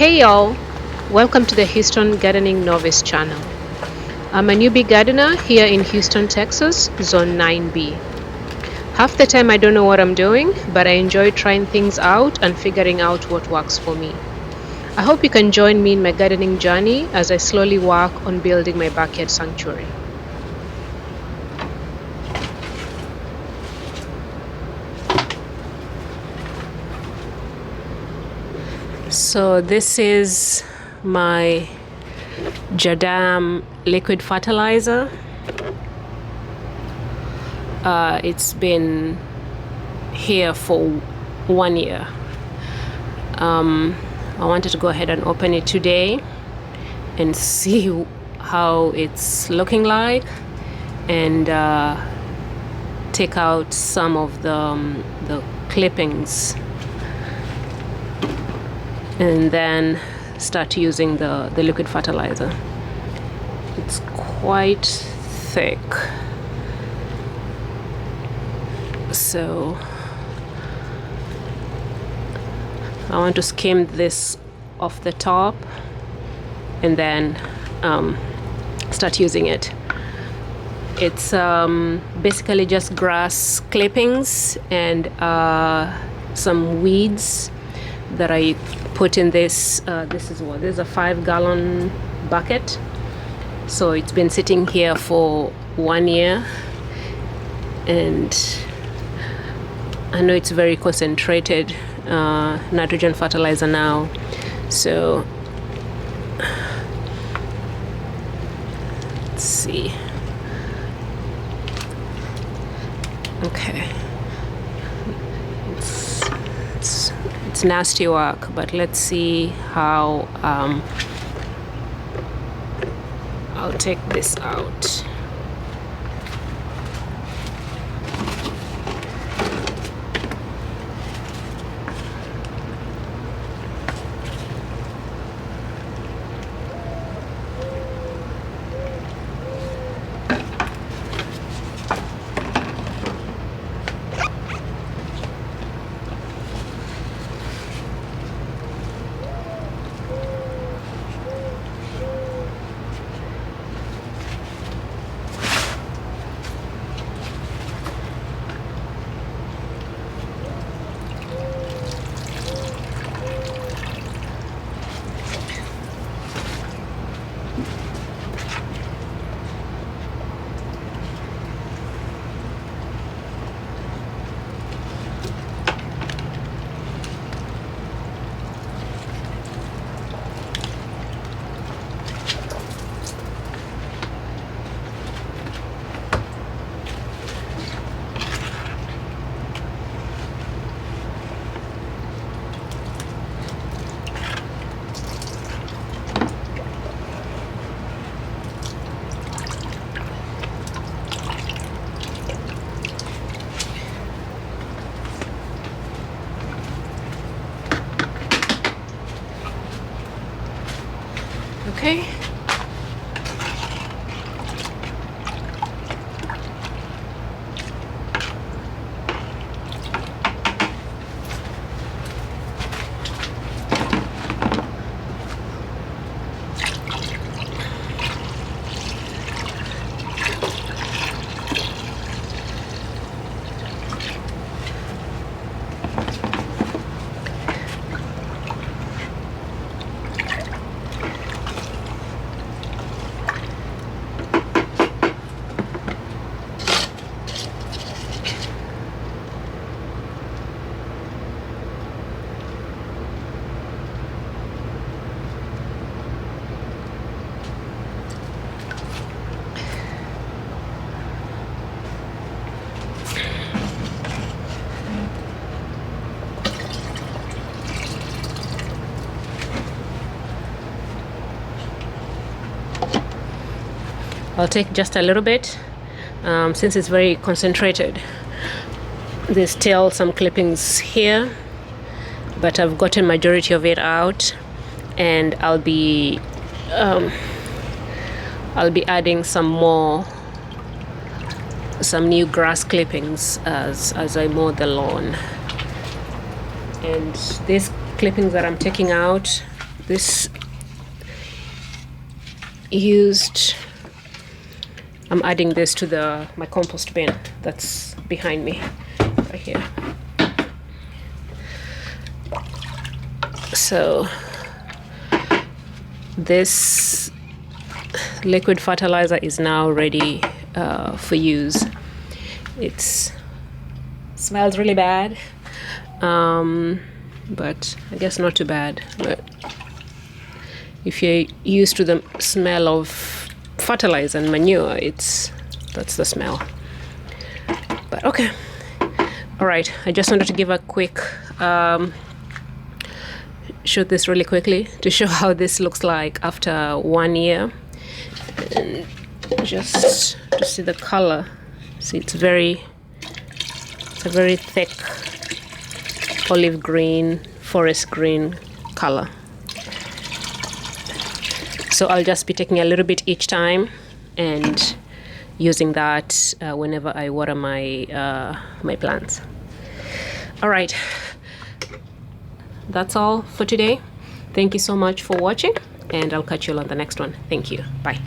Hey y'all, welcome to the Houston Gardening Novice channel. I'm a newbie gardener here in Houston, Texas, Zone 9B. Half the time I don't know what I'm doing, but I enjoy trying things out and figuring out what works for me. I hope you can join me in my gardening journey as I slowly work on building my backyard sanctuary. So this is my JADAM liquid fertilizer. It's been here for 1 year. I wanted to go ahead and open it today and see how it's looking like and take out some of the clippings and then start using the liquid fertilizer. It's quite thick, so I want to skim this off the top and then start using it. It's basically just grass clippings and some weeds that I put in this. This is a 5-gallon bucket. So it's been sitting here for 1 year, and I know it's very concentrated nitrogen fertilizer now. So let's see. Okay. It's nasty work, but let's see how I'll take this out. Okay. I'll take just a little bit since it's very concentrated. There's still some clippings here, but I've gotten majority of it out, and I'll be adding some new grass clippings as I mow the lawn. And these clippings that I'm taking out, this used, I'm adding this to my compost bin that's behind me right here. So this liquid fertilizer is now ready for use. It smells really bad, but I guess not too bad. But if you're used to the smell of fertilizer and manure, that's the smell. But okay, all right. I just wanted to give a quick shoot this really quickly to show how this looks like after 1 year, and just to see the color. See, it's a very thick olive green, forest green color. So I'll just be taking a little bit each time and using that whenever I water my plants. All right, that's all for today. Thank you so much for watching, and I'll catch you on the next one. Thank you. Bye.